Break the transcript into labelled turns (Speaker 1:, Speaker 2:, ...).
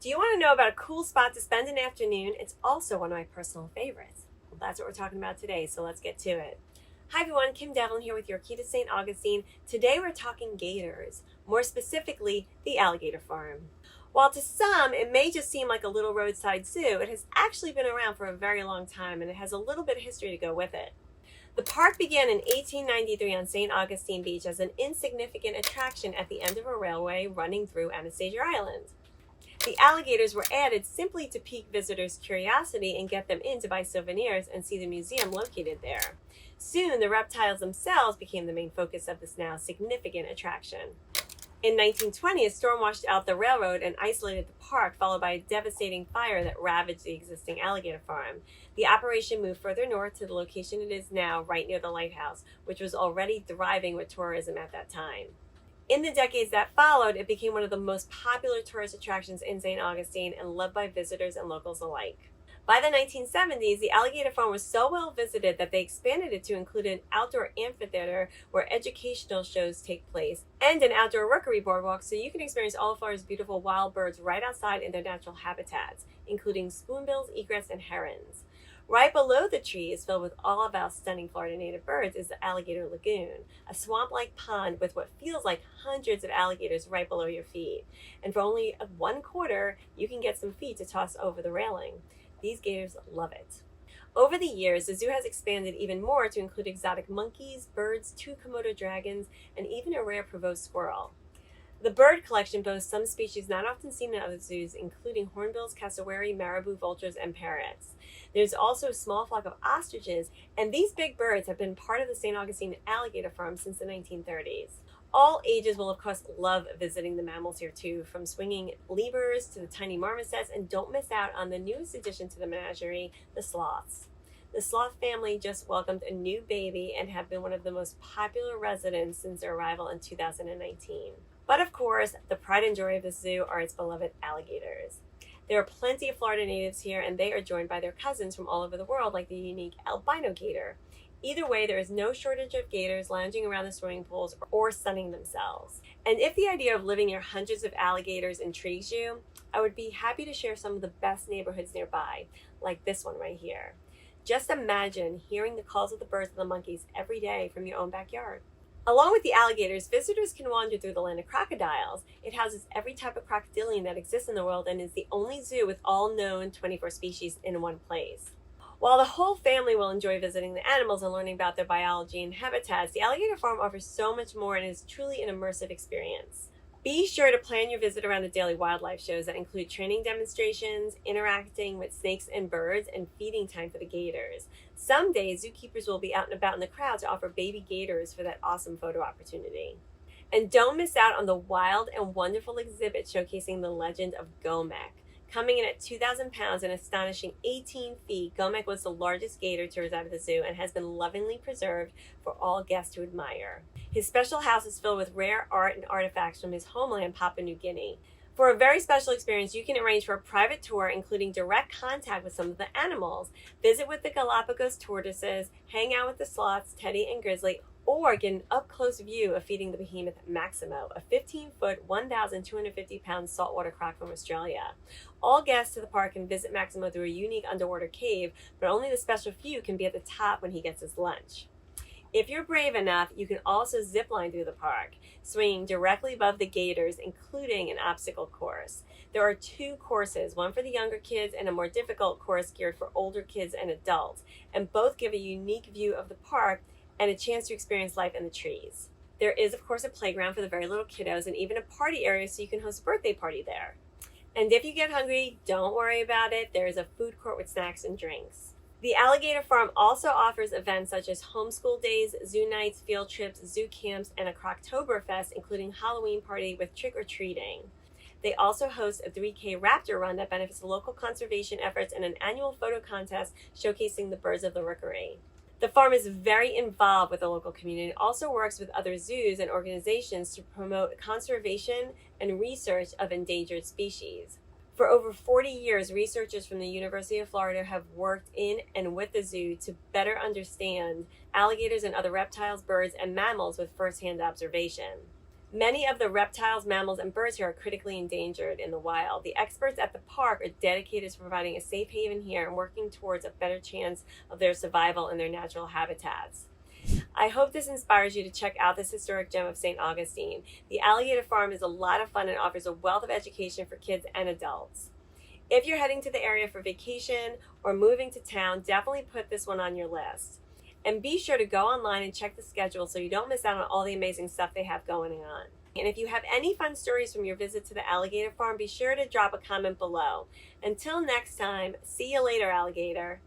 Speaker 1: Do you want to know about a cool spot to spend an afternoon? It's also one of my personal favorites. Well, that's what we're talking about today, so let's get to it. Hi everyone, Kim Devlin here with your key to St. Augustine. Today we're talking gators, more specifically the Alligator Farm. While to some it may just seem like a little roadside zoo, it has actually been around for a very long time and it has a little bit of history to go with it. The park began in 1893 on St. Augustine Beach as an insignificant attraction at the end of a railway running through Anastasia Island. The alligators were added simply to pique visitors' curiosity and get them in to buy souvenirs and see the museum located there. Soon, the reptiles themselves became the main focus of this now significant attraction. In 1920, a storm washed out the railroad and isolated the park, followed by a devastating fire that ravaged the existing alligator farm. The operation moved further north to the location it is now, right near the lighthouse, which was already thriving with tourism at that time. In the decades that followed, it became one of the most popular tourist attractions in St. Augustine and loved by visitors and locals alike. By the 1970s, the Alligator Farm was so well visited that they expanded it to include an outdoor amphitheater where educational shows take place and an outdoor rookery boardwalk so you can experience all of Florida's beautiful wild birds right outside in their natural habitats, including spoonbills, egrets, and herons. Right below the trees, filled with all of our stunning Florida native birds, is the Alligator Lagoon, a swamp-like pond with what feels like hundreds of alligators right below your feet. And for only $1.25, you can get some feet to toss over the railing. These gators love it. Over the years, the zoo has expanded even more to include exotic monkeys, birds, 2 Komodo dragons, and even a rare provozed squirrel. The bird collection boasts some species not often seen in other zoos, including hornbills, cassowary, marabou, vultures, and parrots. There's also a small flock of ostriches, and these big birds have been part of the St. Augustine Alligator Farm since the 1930s. All ages will, of course, love visiting the mammals here too, from swinging levers to the tiny marmosets, and don't miss out on the newest addition to the menagerie, the sloths. The sloth family just welcomed a new baby and have been one of the most popular residents since their arrival in 2019. But of course, the pride and joy of the zoo are its beloved alligators. There are plenty of Florida natives here, and they are joined by their cousins from all over the world, like the unique albino gator. Either way, there is no shortage of gators lounging around the swimming pools or sunning themselves. And if the idea of living near hundreds of alligators intrigues you, I would be happy to share some of the best neighborhoods nearby, like this one right here. Just imagine hearing the calls of the birds and the monkeys every day from your own backyard. Along with the alligators, visitors can wander through the land of crocodiles. It houses every type of crocodilian that exists in the world and is the only zoo with all known 24 species in one place. While the whole family will enjoy visiting the animals and learning about their biology and habitats, the Alligator Farm offers so much more and is truly an immersive experience. Be sure to plan your visit around the daily wildlife shows that include training demonstrations, interacting with snakes and birds, and feeding time for the gators. Some days, zookeepers will be out and about in the crowd to offer baby gators for that awesome photo opportunity. And don't miss out on the wild and wonderful exhibit showcasing the legend of Gomek. Coming in at 2,000 pounds and astonishing 18 feet, Gomek was the largest gator to reside at the zoo and has been lovingly preserved for all guests to admire. His special house is filled with rare art and artifacts from his homeland, Papua New Guinea. For a very special experience, you can arrange for a private tour, including direct contact with some of the animals, visit with the Galapagos tortoises, hang out with the sloths, Teddy and Grizzly, or get an up-close view of feeding the behemoth Maximus, a 15-foot, 1,250-pound saltwater croc from Australia. All guests to the park can visit Maximus through a unique underwater cave, but only the special few can be at the top when he gets his lunch. If you're brave enough, you can also zip line through the park, swinging directly above the gators, including an obstacle course. There are 2 courses, one for the younger kids and a more difficult course geared for older kids and adults, and both give a unique view of the park and a chance to experience life in the trees. There is, of course, a playground for the very little kiddos and even a party area so you can host a birthday party there. And if you get hungry, don't worry about it. There is a food court with snacks and drinks. The Alligator Farm also offers events such as homeschool days, zoo nights, field trips, zoo camps, and a Croctoberfest, including Halloween party with trick-or-treating. They also host a 3K raptor run that benefits local conservation efforts and an annual photo contest showcasing the birds of the rookery. The farm is very involved with the local community and also works with other zoos and organizations to promote conservation and research of endangered species. For over 40 years, researchers from the University of Florida have worked in and with the zoo to better understand alligators and other reptiles, birds, and mammals with first-hand observation. Many of the reptiles, mammals, and birds here are critically endangered in the wild. The experts at the park are dedicated to providing a safe haven here and working towards a better chance of their survival in their natural habitats. I hope this inspires you to check out this historic gem of St. Augustine. The Alligator Farm is a lot of fun and offers a wealth of education for kids and adults. If you're heading to the area for vacation or moving to town, definitely put this one on your list. And be sure to go online and check the schedule so you don't miss out on all the amazing stuff they have going on. And if you have any fun stories from your visit to the Alligator Farm, be sure to drop a comment below. Until next time, see you later, alligator.